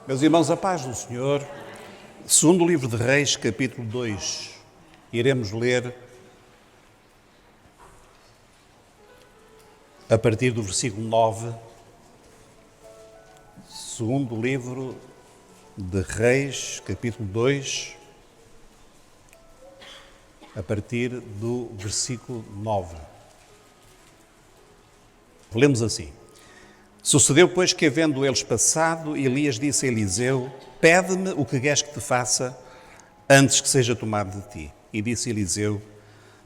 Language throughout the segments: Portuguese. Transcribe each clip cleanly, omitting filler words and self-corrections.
Meus irmãos, a paz do Senhor, segundo o livro de Reis, capítulo 2, iremos ler a partir do versículo 9, segundo o livro de Reis, capítulo 2, a partir do versículo 9. Lemos assim. Sucedeu, pois, que, havendo eles passado, Elias disse a Eliseu: pede-me o que queres que te faça antes que seja tomado de ti. E disse Eliseu: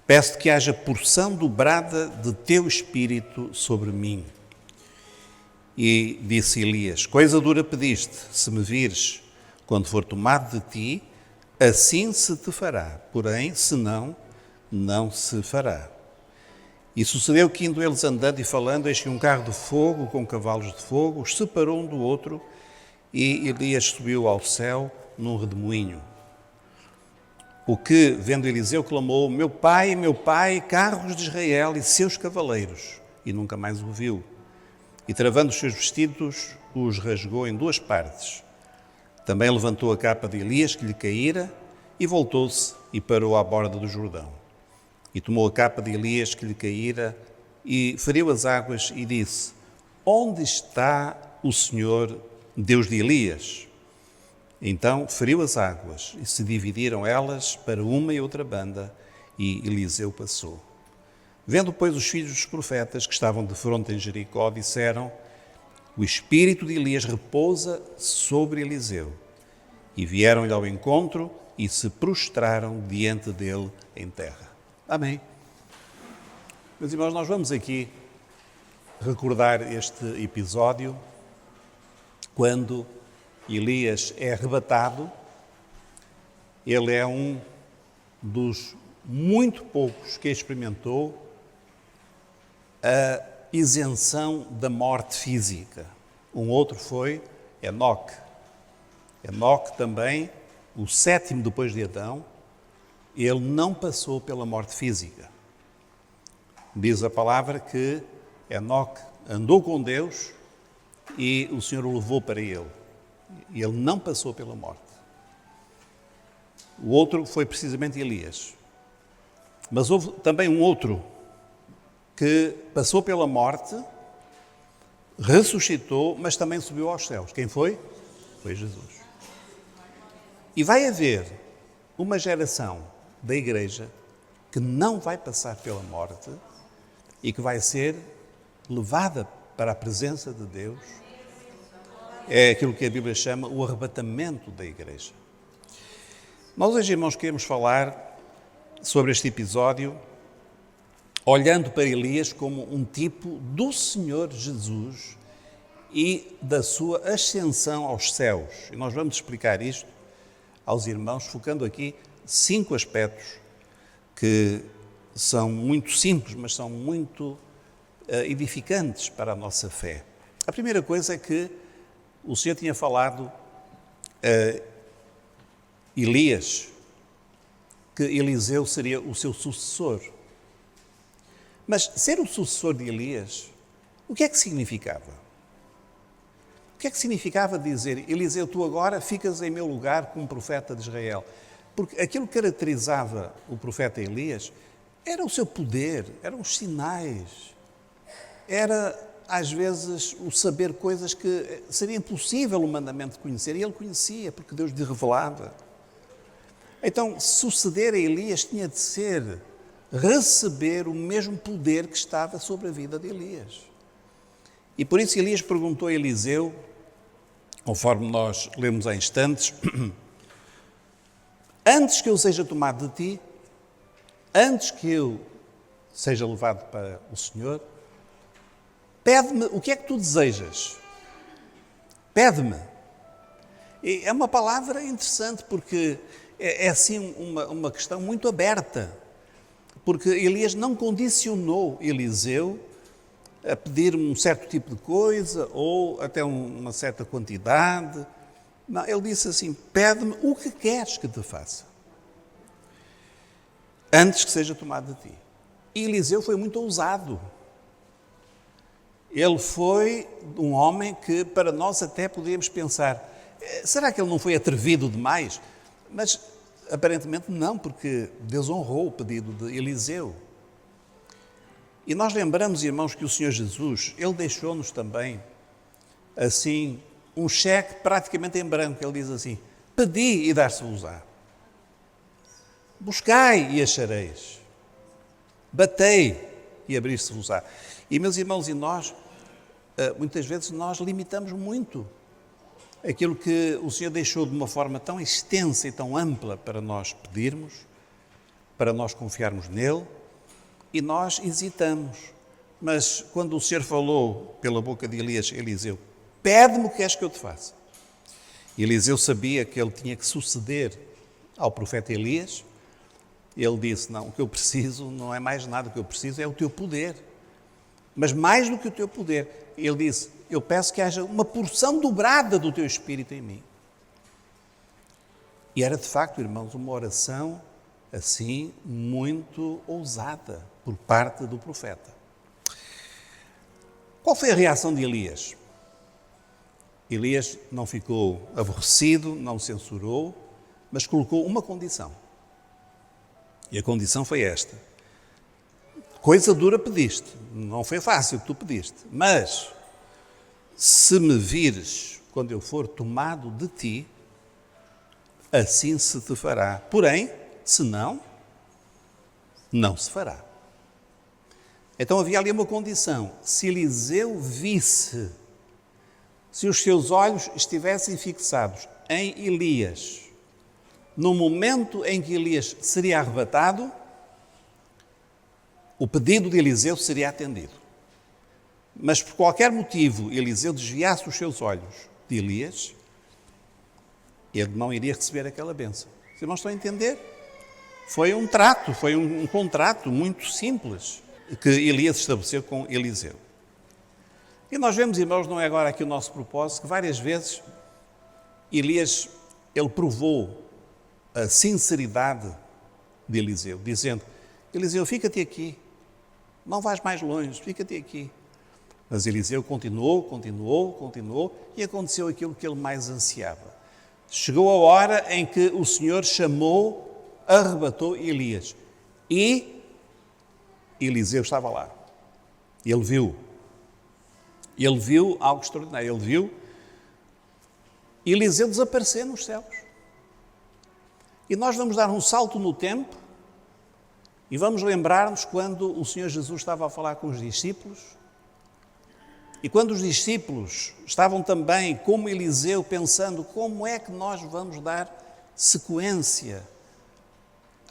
peço-te que haja porção dobrada de teu espírito sobre mim. E disse Elias: coisa dura pediste, se me vires quando for tomado de ti, assim se te fará, porém, se não, não se fará. E sucedeu que, indo eles andando e falando, eis que um carro de fogo, com cavalos de fogo, os separou um do outro, e Elias subiu ao céu num redemoinho. O que, vendo Eliseu, clamou: meu pai, carros de Israel e seus cavaleiros, e nunca mais o viu. E, travando os seus vestidos, os rasgou em duas partes. Também levantou a capa de Elias, que lhe caíra, e voltou-se e parou à borda do Jordão. E tomou a capa de Elias que lhe caíra e feriu as águas e disse: onde está o Senhor, Deus de Elias? Então feriu as águas e se dividiram elas para uma e outra banda, e Eliseu passou. Vendo, pois, os filhos dos profetas que estavam de fronte em Jericó, disseram: o espírito de Elias repousa sobre Eliseu. E vieram-lhe ao encontro e se prostraram diante dele em terra. Amém. Meus irmãos, nós vamos aqui recordar este episódio quando Elias é arrebatado. Ele é um dos muito poucos que experimentou a isenção da morte física. Um outro foi Enoque. Enoque também, o sétimo depois de Adão, ele não passou pela morte física. Diz a palavra que Enoque andou com Deus e o Senhor o levou para ele. Ele não passou pela morte. O outro foi precisamente Elias. Mas houve também um outro que passou pela morte, ressuscitou, mas também subiu aos céus. Quem foi? Foi Jesus. E vai haver uma geração da Igreja que não vai passar pela morte e que vai ser levada para a presença de Deus. É aquilo que a Bíblia chama o arrebatamento da Igreja. Nós hoje, irmãos, queremos falar sobre este episódio olhando para Elias como um tipo do Senhor Jesus e da sua ascensão aos céus. E nós vamos explicar isto aos irmãos, focando aqui 5 aspectos que são muito simples, mas são muito edificantes para a nossa fé. A primeira coisa é que o Senhor tinha falado a Elias que Eliseu seria o seu sucessor. Mas ser o sucessor de Elias, o que é que significava? O que é que significava dizer: Eliseu, tu agora ficas em meu lugar como profeta de Israel? Porque aquilo que caracterizava o profeta Elias era o seu poder, eram os sinais, era às vezes o saber coisas que seria impossível humanamente conhecer, e ele conhecia porque Deus lhe revelava. Então, suceder a Elias tinha de ser receber o mesmo poder que estava sobre a vida de Elias. E por isso Elias perguntou a Eliseu, conforme nós lemos há instantes: antes que eu seja tomado de ti, antes que eu seja levado para o Senhor, pede-me o que é que tu desejas. Pede-me. E é uma palavra interessante porque é assim uma questão muito aberta. Porque Elias não condicionou Eliseu a pedir um certo tipo de coisa ou até uma certa quantidade. Não, ele disse assim: pede-me o que queres que te faça, antes que seja tomado de ti. E Eliseu foi muito ousado. Ele foi um homem que, para nós até podíamos pensar, Será que ele não foi atrevido demais? Mas aparentemente não, porque Deus honrou o pedido de Eliseu. E nós lembramos, irmãos, que o Senhor Jesus, Ele deixou-nos também, assim, um cheque praticamente em branco. Ele diz assim: pedi e dar-se-vos-á. Buscai e achareis. Batei e abrir-se-vos-á. E, meus irmãos, e nós, muitas vezes, nós limitamos muito aquilo que o Senhor deixou de uma forma tão extensa e tão ampla para nós pedirmos, para nós confiarmos nele, e nós hesitamos. Mas quando o Senhor falou pela boca de Eliseu, pede-me o que queres que eu te faça. Eliseu sabia que ele tinha que suceder ao profeta Elias. Ele disse: não, o que eu preciso não é mais nada, o que eu preciso é o teu poder. Mas mais do que o teu poder, ele disse: eu peço que haja uma porção dobrada do teu Espírito em mim. E era de facto, irmãos, uma oração assim muito ousada por parte do profeta. Qual foi a reação de Elias? Elias não ficou aborrecido, não censurou, mas colocou uma condição. E a condição foi esta: coisa dura pediste, não foi fácil o que tu pediste, mas se me vires quando eu for tomado de ti, assim se te fará. Porém, se não, não se fará. Então havia ali uma condição: se Eliseu visse, se os seus olhos estivessem fixados em Elias, no momento em que Elias seria arrebatado, o pedido de Eliseu seria atendido. Mas por qualquer motivo Eliseu desviasse os seus olhos de Elias, ele não iria receber aquela bênção. Vocês não estão a entender? Foi um trato, foi um contrato muito simples que Elias estabeleceu com Eliseu. E nós vemos, irmãos, não é agora aqui o nosso propósito, que várias vezes Elias, ele provou a sinceridade de Eliseu, dizendo: Eliseu, fica-te aqui, não vais mais longe, fica-te aqui. Mas Eliseu continuou, e aconteceu aquilo que ele mais ansiava. Chegou a hora em que o Senhor chamou, arrebatou Elias. E Eliseu estava lá. Ele viu algo extraordinário. Ele viu Eliseu desaparecer nos céus. E nós vamos dar um salto no tempo e vamos lembrar-nos quando o Senhor Jesus estava a falar com os discípulos. E quando os discípulos estavam também, como Eliseu, pensando como é que nós vamos dar sequência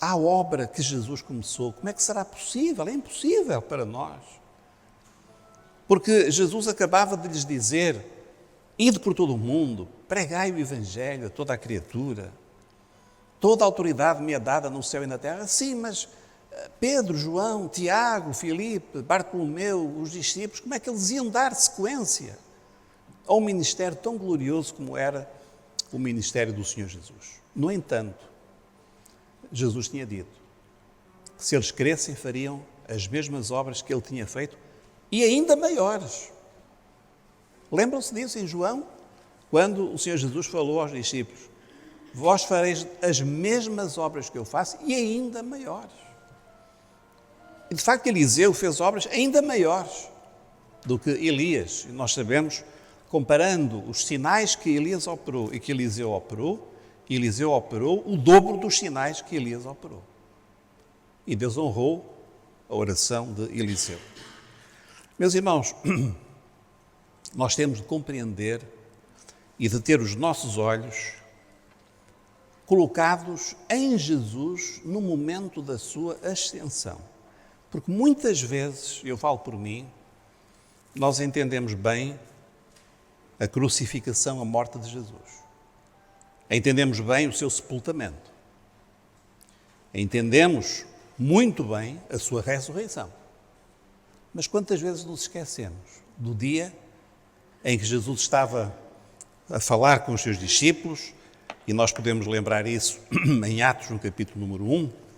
à obra que Jesus começou. Como é que será possível? É impossível para nós. Porque Jesus acabava de lhes dizer: ide por todo o mundo, pregai o Evangelho a toda a criatura. Toda a autoridade me é dada no céu e na terra. Sim, mas Pedro, João, Tiago, Filipe, Bartolomeu, os discípulos, como é que eles iam dar sequência a um ministério tão glorioso como era o ministério do Senhor Jesus? No entanto, Jesus tinha dito que se eles crescem, fariam as mesmas obras que ele tinha feito e ainda maiores. Lembram-se disso em João? Quando o Senhor Jesus falou aos discípulos: vós fareis as mesmas obras que eu faço e ainda maiores. E de facto Eliseu fez obras ainda maiores do que Elias. E nós sabemos, comparando os sinais que Elias operou e que Eliseu operou o dobro dos sinais que Elias operou. E Deus honrou a oração de Eliseu. Meus irmãos, nós temos de compreender e de ter os nossos olhos colocados em Jesus no momento da sua ascensão. Porque muitas vezes, eu falo por mim, nós entendemos bem a crucificação, a morte de Jesus. Entendemos bem o seu sepultamento. Entendemos muito bem a sua ressurreição. Mas quantas vezes nos esquecemos do dia em que Jesus estava a falar com os seus discípulos, e nós podemos lembrar isso em Atos, no capítulo número 1.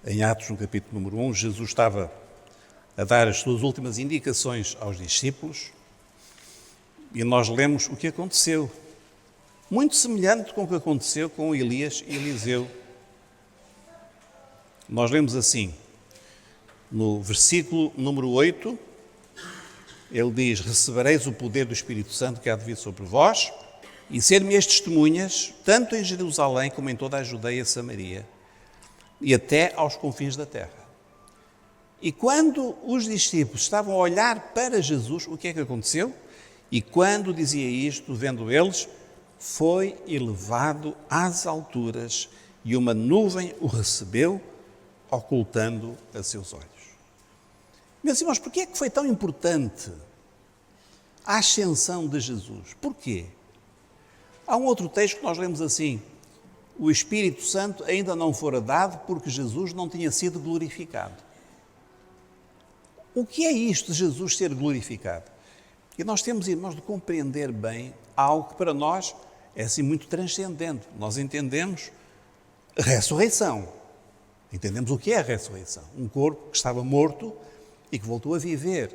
Em Atos, no capítulo número 1, Jesus estava a dar as suas últimas indicações aos discípulos. E nós lemos o que aconteceu. Muito semelhante com o que aconteceu com Elias e Eliseu. Nós lemos assim, no versículo número 8, ele diz: recebereis o poder do Espírito Santo que há de vir sobre vós, e ser-me-eis testemunhas, tanto em Jerusalém como em toda a Judeia e Samaria, e até aos confins da terra. E quando os discípulos estavam a olhar para Jesus, o que é que aconteceu? E quando dizia isto, vendo eles, foi elevado às alturas, e uma nuvem o recebeu, ocultando a seus olhos. Meus irmãos, porquê é que foi tão importante a ascensão de Jesus? Porquê? Há um outro texto que nós lemos assim: o Espírito Santo ainda não fora dado porque Jesus não tinha sido glorificado. O que é isto de Jesus ser glorificado? E nós temos, irmãos, de compreender bem algo que para nós é assim muito transcendente. Nós entendemos a ressurreição. Entendemos o que é a ressurreição. Um corpo que estava morto e que voltou a viver.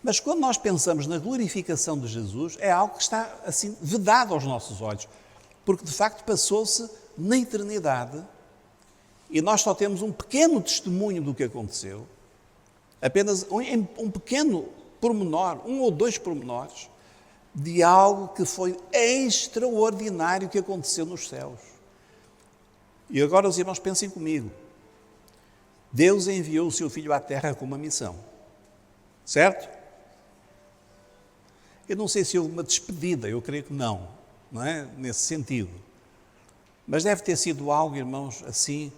Mas quando nós pensamos na glorificação de Jesus, é algo que está assim vedado aos nossos olhos. Porque de facto passou-se na eternidade e nós só temos um pequeno testemunho do que aconteceu. Apenas um pequeno pormenor, um ou dois pormenores, de algo que foi extraordinário que aconteceu nos céus. E agora os irmãos pensem comigo. Deus enviou o seu Filho à Terra com uma missão. Certo? Eu não sei se houve uma despedida, eu creio que não é? Nesse sentido. Mas deve ter sido algo, irmãos, assim.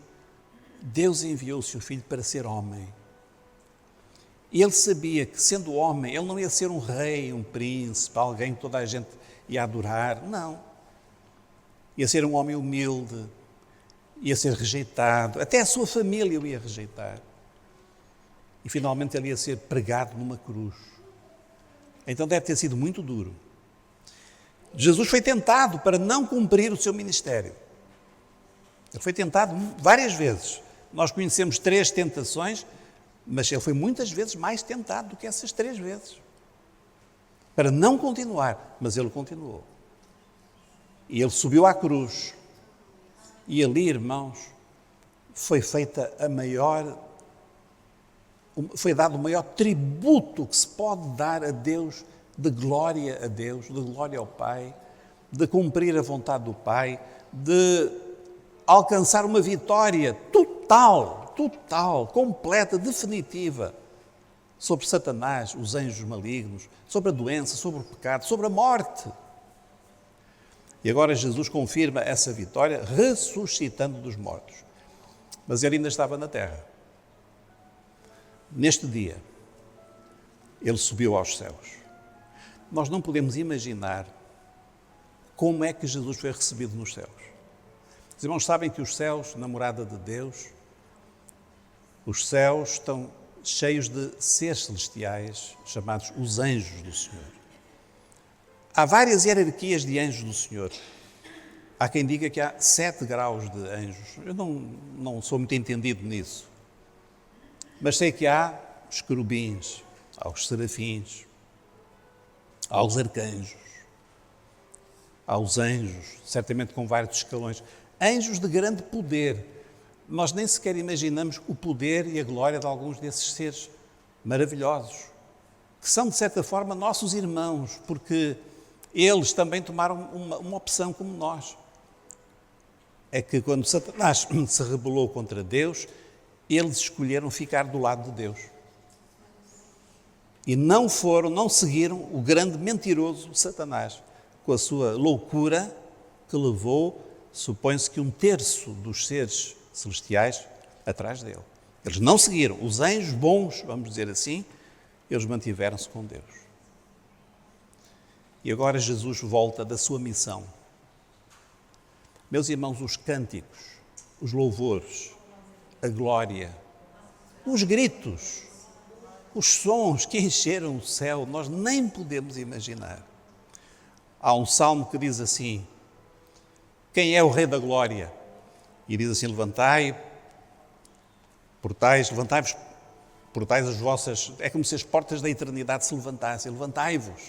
Deus enviou o seu Filho para ser homem. E ele sabia que, sendo homem, ele não ia ser um rei, um príncipe, alguém que toda a gente ia adorar. Não. Ia ser um homem humilde, ia ser rejeitado, até a sua família o ia rejeitar. E finalmente ele ia ser pregado numa cruz. Então deve ter sido muito duro. Jesus foi tentado para não cumprir o seu ministério. Ele foi tentado várias vezes. Nós conhecemos 3 tentações, mas ele foi muitas vezes mais tentado do que essas 3 vezes. Para não continuar, mas ele continuou. E ele subiu à cruz. E ali, irmãos, foi feita foi dado o maior tributo que se pode dar a Deus, de glória a Deus, de glória ao Pai, de cumprir a vontade do Pai, de alcançar uma vitória total, completa, definitiva, sobre Satanás, os anjos malignos, sobre a doença, sobre o pecado, sobre a morte. E agora Jesus confirma essa vitória ressuscitando dos mortos. Mas ele ainda estava na terra. Neste dia, ele subiu aos céus. Nós não podemos imaginar como é que Jesus foi recebido nos céus. Os irmãos sabem que os céus, na morada de Deus, os céus estão cheios de seres celestiais, chamados os anjos do Senhor. Há várias hierarquias de anjos do Senhor. Há quem diga que há 7 graus de anjos. Eu não sou muito entendido nisso. Mas sei que há os querubins, há os serafins, há os arcanjos, há os anjos, certamente com vários escalões. Anjos de grande poder. Nós nem sequer imaginamos o poder e a glória de alguns desses seres maravilhosos, que são, de certa forma, nossos irmãos, porque eles também tomaram uma opção como nós. É que quando Satanás se rebelou contra Deus, eles escolheram ficar do lado de Deus. E não seguiram o grande mentiroso Satanás, com a sua loucura que levou, supõe-se que 1/3 dos seres celestiais atrás dele. Eles não seguiram. Os anjos bons, vamos dizer assim, eles mantiveram-se com Deus. E agora Jesus volta da sua missão. Meus irmãos, os cânticos, os louvores, a glória, os gritos, os sons que encheram o céu, nós nem podemos imaginar. Há um salmo que diz assim: quem é o Rei da Glória? E diz assim: levantai-vos, portais as vossas... É como se as portas da eternidade se levantassem. Levantai-vos.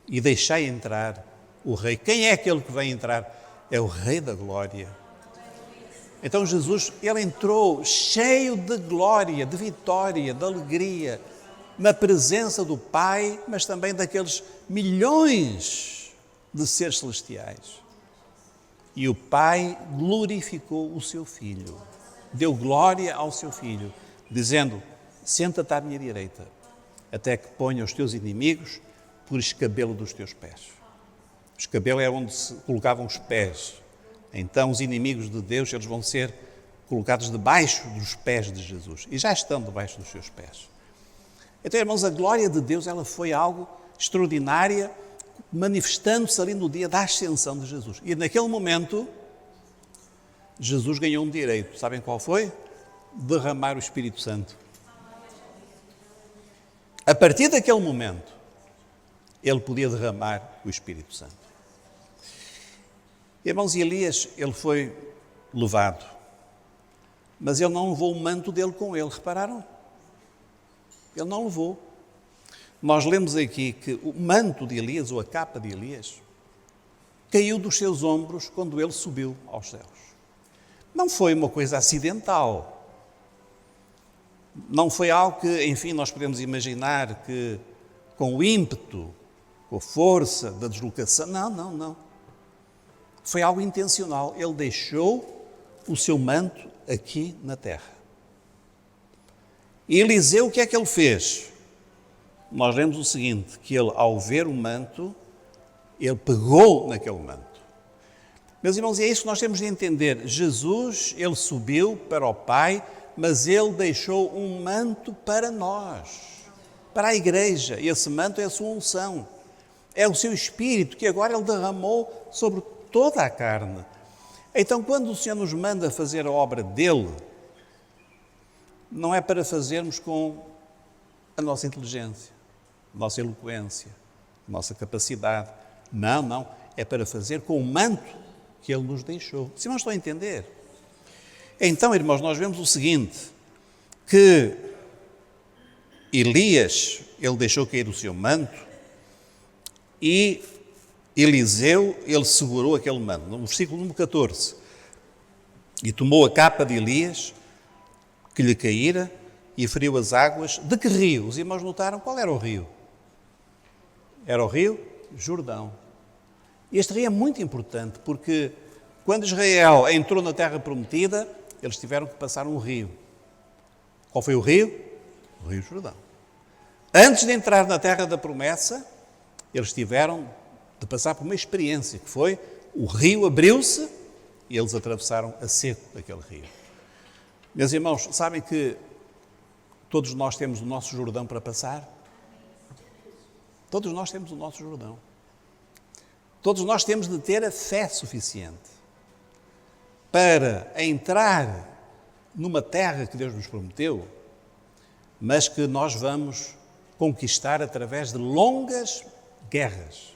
e deixai entrar o Rei. Quem é aquele que vem entrar? É o Rei da Glória. Então Jesus, ele entrou cheio de glória, de vitória, de alegria, na presença do Pai, mas também daqueles milhões de seres celestiais. E o Pai glorificou o seu Filho, deu glória ao seu Filho, dizendo: senta-te à minha direita, até que ponha os teus inimigos por escabelo dos teus pés. O escabelo é onde se colocavam os pés. Então os inimigos de Deus, eles vão ser colocados debaixo dos pés de Jesus. E já estão debaixo dos seus pés. Então, irmãos, a glória de Deus, ela foi algo extraordinária, manifestando-se ali no dia da ascensão de Jesus. E naquele momento, Jesus ganhou um direito. Sabem qual foi? Derramar o Espírito Santo. A partir daquele momento, ele podia derramar o Espírito Santo. Irmãos, Elias, ele foi levado, mas ele não levou o manto dele com ele, repararam? Ele não levou. Nós lemos aqui que o manto de Elias, ou a capa de Elias, caiu dos seus ombros quando ele subiu aos céus. Não foi uma coisa acidental. Não foi algo que, enfim, nós podemos imaginar que com o ímpeto, com a força da deslocação. Não. Foi algo intencional. Ele deixou o seu manto aqui na terra. E Eliseu, o que é que ele fez? Nós lemos o seguinte, que ele, ao ver o manto, ele pegou naquele manto. Meus irmãos, é isso que nós temos de entender. Jesus, ele subiu para o Pai, mas ele deixou um manto para nós, para a igreja. E esse manto é a sua unção. É o seu Espírito que agora ele derramou sobre toda a carne. Então, quando o Senhor nos manda fazer a obra dele, não é para fazermos com a nossa inteligência, a nossa eloquência, a nossa capacidade. Não. É para fazer com o manto que ele nos deixou. Se não estão a entender? Então, irmãos, nós vemos o seguinte, que Elias, ele deixou cair o seu manto e Eliseu, ele segurou aquele manto. No versículo número 14, e tomou a capa de Elias, que lhe caíra, e feriu as águas. De que rio? Os irmãos notaram qual era o rio? Era o rio Jordão. Este rio é muito importante, porque quando Israel entrou na terra prometida, eles tiveram que passar um rio. Qual foi o rio? O rio Jordão. Antes de entrar na terra da promessa, eles tiveram de passar por uma experiência, que foi o rio abriu-se e eles atravessaram a seco aquele rio. Meus irmãos, sabem que todos nós temos o nosso Jordão para passar? Todos nós temos o nosso Jordão. Todos nós temos de ter a fé suficiente para entrar numa terra que Deus nos prometeu, mas que nós vamos conquistar através de longas guerras,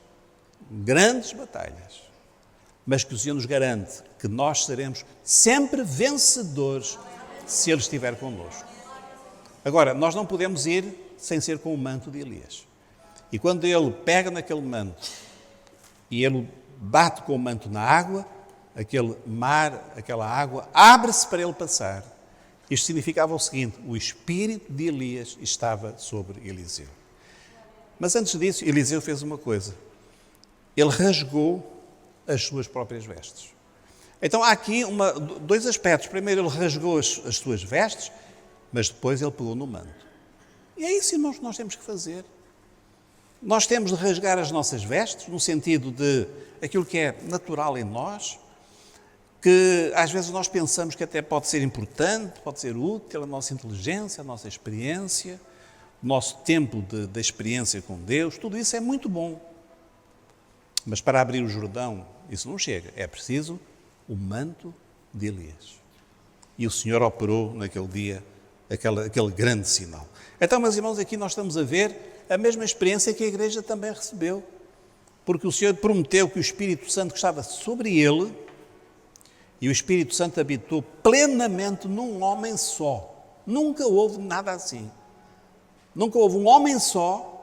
grandes batalhas, mas que o Senhor nos garante que nós seremos sempre vencedores se Ele estiver connosco. Agora, nós não podemos ir sem ser com o manto de Elias. E quando ele pega naquele manto e ele bate com o manto na água, aquele mar, aquela água, abre-se para ele passar. Isto significava o seguinte: o espírito de Elias estava sobre Eliseu. Mas antes disso, Eliseu fez uma coisa. Ele rasgou as suas próprias vestes. Então há aqui dois aspectos. Primeiro, ele rasgou as suas vestes, mas depois ele pegou no manto. E é isso, irmãos, que nós temos que fazer. Nós temos de rasgar as nossas vestes, no sentido de aquilo que é natural em nós, que às vezes nós pensamos que até pode ser importante, pode ser útil, a nossa inteligência, a nossa experiência, o nosso tempo de experiência com Deus, tudo isso é muito bom. Mas para abrir o Jordão, isso não chega. É preciso o manto de Elias. E o Senhor operou naquele dia aquele grande sinal. Então, meus irmãos, aqui nós estamos a ver a mesma experiência que a igreja também recebeu. Porque o Senhor prometeu que o Espírito Santo que estava sobre ele, e o Espírito Santo habitou plenamente num homem só. Nunca houve nada assim. Nunca houve um homem só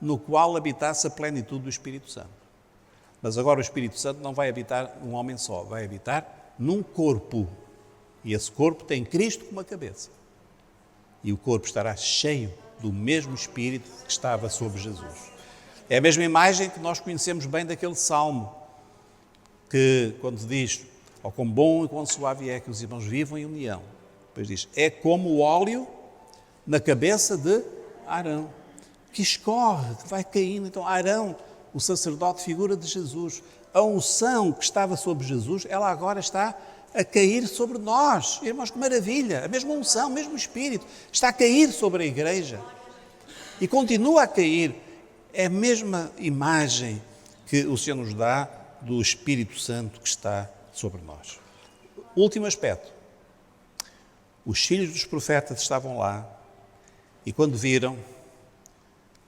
no qual habitasse a plenitude do Espírito Santo. Mas agora o Espírito Santo não vai habitar num homem só, vai habitar num corpo. E esse corpo tem Cristo como a cabeça. E o corpo estará cheio do mesmo Espírito que estava sobre Jesus. É a mesma imagem que nós conhecemos bem daquele salmo, que quando diz, ó quão bom e quão suave é que os irmãos vivam em união. Depois diz, é como o óleo na cabeça de Arão, que escorre, que vai caindo. Então Arão, o sacerdote, figura de Jesus. A unção que estava sobre Jesus, ela agora está a cair sobre nós. Irmãos, que maravilha! A mesma unção, o mesmo Espírito, está a cair sobre a igreja. E continua a cair. É a mesma imagem que o Senhor nos dá do Espírito Santo que está sobre nós. Último aspecto. Os filhos dos profetas estavam lá e quando viram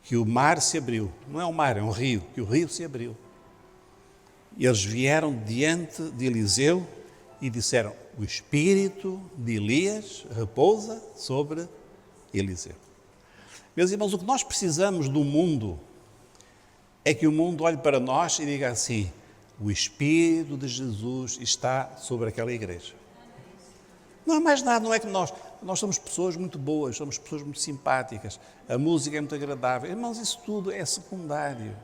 que o mar se abriu, não é um mar, é um rio, que o rio se abriu, e eles vieram diante de Eliseu e disseram, o espírito de Elias repousa sobre Eliseu. Meus irmãos, o que nós precisamos do mundo é que o mundo olhe para nós e diga assim, o Espírito de Jesus está sobre aquela igreja. Não há mais nada, não é que nós somos pessoas muito boas, somos pessoas muito simpáticas, a música é muito agradável. Irmãos, isso tudo é secundário.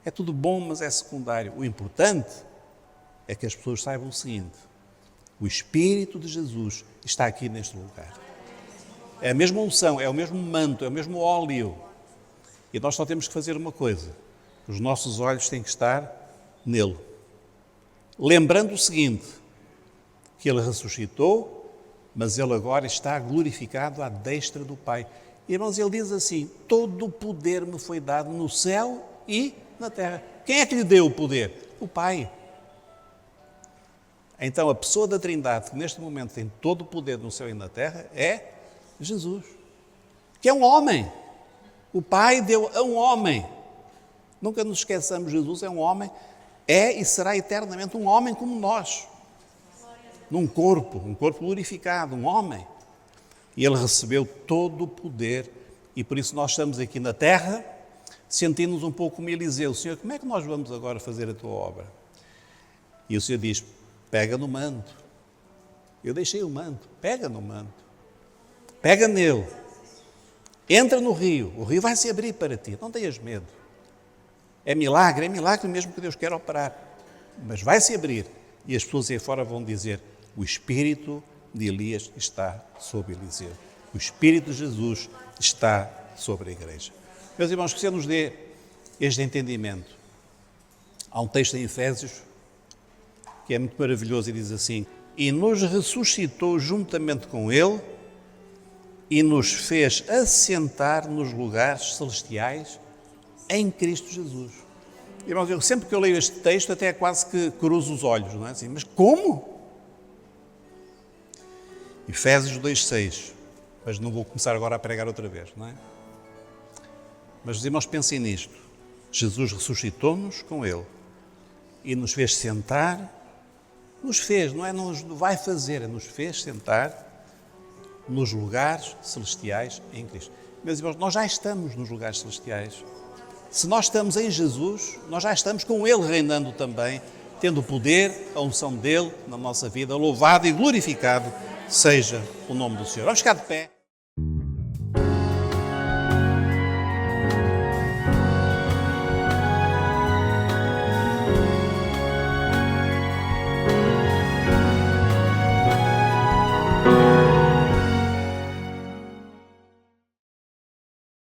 É tudo bom, mas é secundário. O importante é que as pessoas saibam o seguinte, o Espírito de Jesus está aqui neste lugar. É a mesma unção, é o mesmo manto, é o mesmo óleo. E nós só temos que fazer uma coisa, os nossos olhos têm que estar nele. Lembrando o seguinte, que ele ressuscitou, mas ele agora está glorificado à destra do Pai. Irmãos, ele diz assim, todo o poder me foi dado no céu e na terra. Quem é que lhe deu o poder? O Pai. Então, a pessoa da Trindade, que neste momento tem todo o poder no céu e na terra, é Jesus, que é um homem. O Pai deu a um homem. Nunca nos esqueçamos, Jesus é um homem, é e será eternamente um homem como nós. Num corpo, um corpo glorificado, um homem. E ele recebeu todo o poder e por isso nós estamos aqui na terra, sentindo-nos um pouco como Eliseu. Senhor, como é que nós vamos agora fazer a tua obra? E o Senhor diz, pega no manto. Eu deixei o manto, pega no manto. Pega nele. Entra no rio, o rio vai se abrir para ti, não tenhas medo. É milagre mesmo que Deus quer operar. Mas vai se abrir e as pessoas aí fora vão dizer, o Espírito de Elias está sobre Eliseu. O Espírito de Jesus está sobre a igreja. Meus irmãos, que o Senhor nos dê este entendimento. Há um texto em Efésios que é muito maravilhoso e diz assim, e nos ressuscitou juntamente com Ele e nos fez assentar nos lugares celestiais em Cristo Jesus. Irmãos, sempre que eu leio este texto até quase que cruzo os olhos, não é assim? Mas como? Efésios 2,6, mas não vou começar agora a pregar outra vez, não é? Mas os irmãos pensem nisto, Jesus ressuscitou-nos com Ele e nos fez sentar, nos fez, não é nos vai fazer, nos fez sentar nos lugares celestiais em Cristo. Meus irmãos, nós já estamos nos lugares celestiais. Se nós estamos em Jesus, nós já estamos com Ele reinando também, tendo o poder, a unção dEle na nossa vida. Louvado e glorificado seja o nome do Senhor. Vamos ficar de pé.